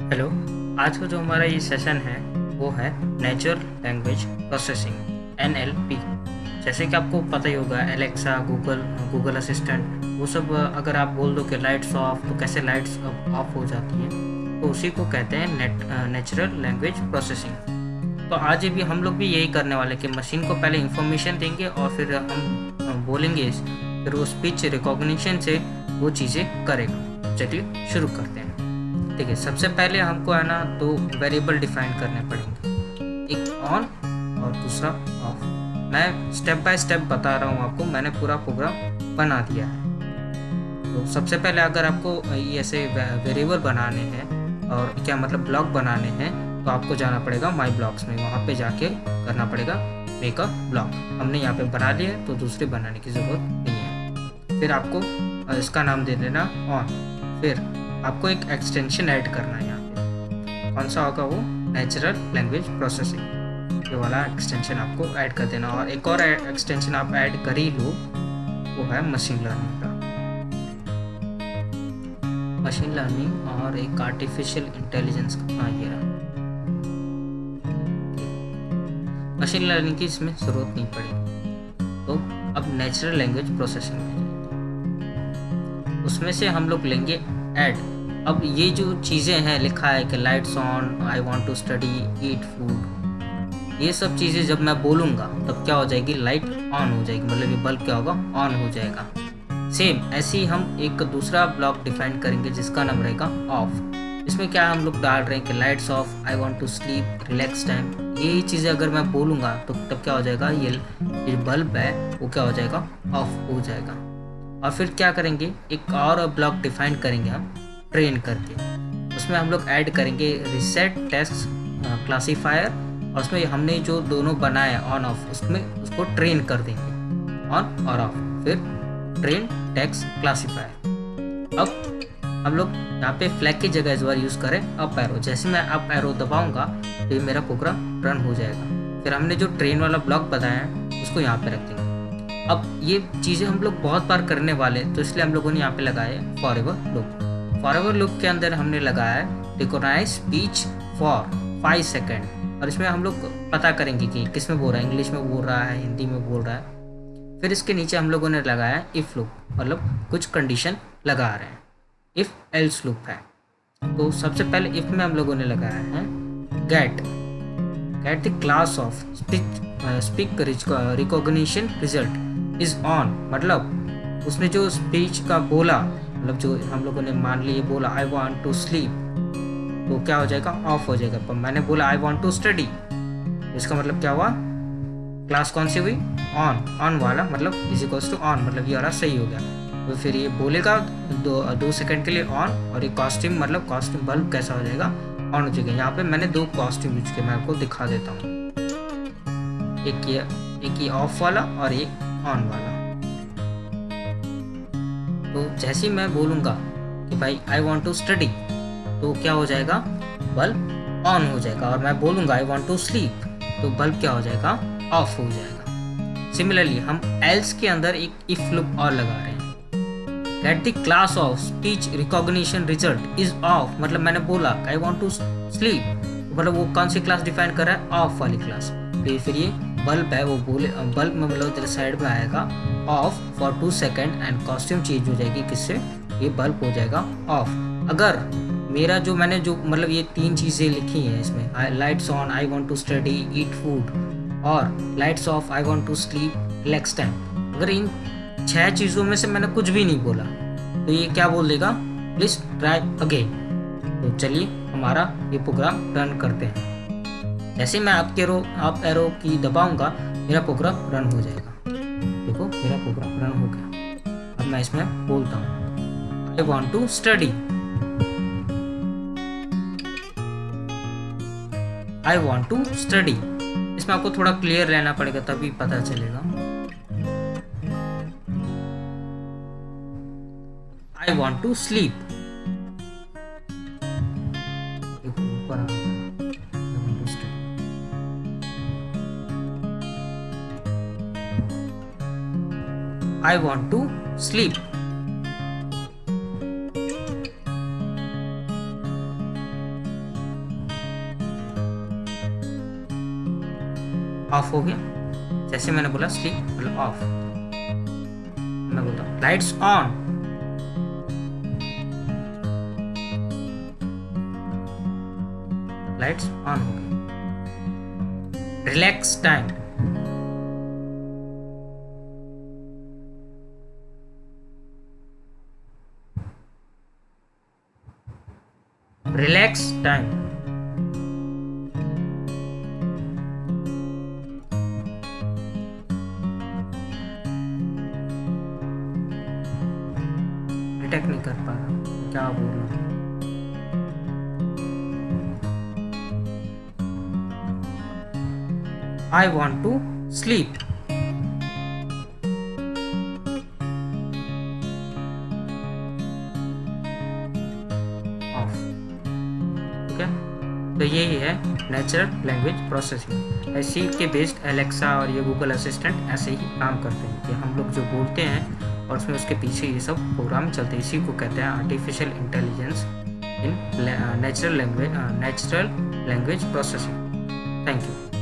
Hello. आज का जो हमारा ये सेशन है वो है नेचुरल लैंग्वेज प्रोसेसिंग NLP। जैसे कि आपको पता ही होगा, एलेक्सा, गूगल असिस्टेंट, वो सब अगर आप बोल दो कि लाइट्स ऑफ, तो कैसे लाइट्स ऑफ हो जाती हैं, तो उसी को कहते हैं नेचुरल लैंग्वेज प्रोसेसिंग। तो आज भी हम लोग भी यही करने वाले कि मशीन को पहले इंफॉर्मेशन देंगे और फिर हम बोलेंगे, फिर वो स्पीच रिकॉग्निशन से वो चीज़ें करेगा। चलिए शुरू करते हैं। ठीक है, सबसे पहले हमको है ना दो वेरिएबल डिफाइन करने पड़ेंगे, एक ऑन और दूसरा ऑफ। मैं स्टेप बाय स्टेप बता रहा हूँ आपको, मैंने पूरा प्रोग्राम बना दिया है। तो सबसे पहले अगर आपको ये ऐसे वेरिएबल बनाने हैं और क्या मतलब ब्लॉक बनाने हैं, तो आपको जाना पड़ेगा माई ब्लॉक्स में, वहाँ पे जाके करना पड़ेगा मेक अ ब्लॉक। हमने यहाँ पे बना लिया है तो दूसरी बनाने की ज़रूरत नहीं है। फिर आपको इसका नाम दे देना ऑन। फिर आपको एक एक्सटेंशन ऐड करना है यहाँ पे, कौन सा होगा वो, नेचुरल लैंग्वेज प्रोसेसिंग। ये वाला एक्सटेंशन आपको ऐड कर देना। और एक और एक्सटेंशन आप ऐड कर ही लो, वो है मशीन लर्निंग का। मशीन लर्निंग और एक आर्टिफिशियल इंटेलिजेंस का, हाँ ये रहा। मशीन लर्निंग की इसमें ज़रूरत नहीं पड़ेगी। तो अब नेचुरल लैंग्वेज प्रोसेसिंग में जाते, उसमें से हम लोग लेंगे ऐड। अब ये जो चीज़ें हैं, लिखा है कि lights on, I want to study, eat food, ये सब चीज़ें जब मैं बोलूँगा तब क्या हो जाएगी, लाइट ऑन हो जाएगी, मतलब ये बल्ब क्या होगा, ऑन हो जाएगा। सेम ऐसे ही हम एक दूसरा ब्लॉक डिफाइन करेंगे जिसका नाम रहेगा ऑफ। इसमें क्या हम लोग डाल रहे हैं कि lights off, I want to sleep, relax time, ये चीज़ें अगर मैं बोलूँगा तो तब क्या हो जाएगा, ये बल्ब है वो क्या हो जाएगा, ऑफ हो जाएगा। और फिर क्या करेंगे, एक और ब्लॉक डिफाइन करेंगे हम ट्रेन करके। उसमें हम लोग ऐड करेंगे रिसेट टेक्स्ट क्लासीफायर, और उसमें हमने जो दोनों बनाया ऑन ऑफ, उसमें उसको ट्रेन कर देंगे ऑन और ऑफ। फिर ट्रेन टेक्स्ट क्लासीफायर। अब हम लोग यहाँ पे फ्लैग की जगह इस बार यूज़ करें अप एरो। जैसे मैं अप एरो दबाऊंगा तो ये मेरा प्रोग्राम रन हो जाएगा। फिर हमने जो ट्रेन वाला ब्लॉक बताया है उसको यहाँ पे रख देंगे। अब ये चीज़ें हम लोग बहुत बार करने वाले, तो इसलिए हम लोगों ने यहाँ पे लगाया है फॉरएवर लूप। फॉरएवर लूप के अंदर हमने लगाया है रिकॉग्नाइज स्पीच फॉर 5 सेकेंड, और इसमें हम लोग पता करेंगे कि किस में बोल रहा है, इंग्लिश में बोल रहा है, हिंदी में बोल रहा है। फिर इसके नीचे हम लोगों ने लगाया है इफ़ लूप, मतलब कुछ कंडीशन लगा रहे हैं, इफ़ एल्स लूप है। तो सबसे पहले इफ़ में हम लोगों ने लगाया है get the class of speak recognition result is on, मतलब उसने जो स्पीच का बोला, मतलब जो हम लोगों ने मान लिए बोला आई वांट टू स्लीप, तो क्या हो जाएगा, ऑफ हो जाएगा। पर मैंने बोला आई वांट टू स्टडी, इसका मतलब क्या हुआ, क्लास कौन सी हुई, ऑन वाला, मतलब इज इक्वल्स टू ऑन, मतलब ये वाला सही हो गया। तो फिर ये बोलेगा 2 सेकंड के लिए ऑन, और ये कॉस्ट्यूम, मतलब कॉस्ट्यूम बल्ब कैसा हो जाएगा, ऑन हो जाएगा। यहाँ पे मैंने 2 कॉस्ट्यूम यूज किए, मैं आपको दिखा देता हूँ। एक ये ऑफ वाला और एक ऑन वाला। तो जैसे ही मैं बोलूँगा कि भाई आई वांट टू स्टडी, तो क्या हो जाएगा, बल्ब ऑन हो जाएगा। और मैं बोलूँगा आई वांट टू स्लीप, तो बल्ब क्या हो जाएगा, ऑफ हो जाएगा। सिमिलरली हम एल्स के अंदर एक इफ लूप और लगा रहे हैं, get the class of speech recognition result is of, मतलब मैंने बोला आई वांट टू स्लीप, मतलब वो कौन सी क्लास डिफाइन कर रहा है, ऑफ वाली क्लास। फिर ये बल्ब है, वो बोले बल्ब में मतलब तेरे साइड में आएगा of for 2 second, and costume change हो जाएगी, किससे, ये बल्ब हो जाएगा ऑफ। अगर मेरा जो मैंने जो मतलब ये 3 चीज़ें लिखी हैं इसमें, lights on, I want to study, eat food, और lights off, I want to sleep, relax time, अगर इन 6 चीज़ों में से मैंने कुछ भी नहीं बोला तो ये क्या बोल देगा, प्लीज़ ट्राई अगेन। तो चलिए हमारा ये प्रोग्राम रन करते हैं। जैसे मैं अप एरो की दबाऊंगा, मेरा प्रोग्राम रन हो जाएगा। देखो मेरा प्रोग्राम रन हो गया। अब मैं इसमें बोलता हूँ I want to study, I want to study. इसमें आपको थोड़ा क्लियर रहना पड़ेगा तभी पता चलेगा। I want to sleep, I want to sleep. Off हो गया। जैसे मैंने बोला स्लीप मतलब ऑफ, मैं बोलता हूँ लाइट्स ऑन, लाइट्स ऑन हो गई। Relax time, relax time, detect नहीं कर पा रहा क्या बोल रहा हूँ। I want to sleep. Off. ठीक है, तो यही है नेचुरल लैंग्वेज प्रोसेसिंग। इसी के बेस्ड एलेक्सा और ये गूगल असिस्टेंट ऐसे ही काम करते हैं कि हम लोग जो बोलते हैं और उसमें उसके पीछे ये सब प्रोग्राम चलते हैं। इसी को कहते हैं artificial intelligence in natural language processing. Thank you.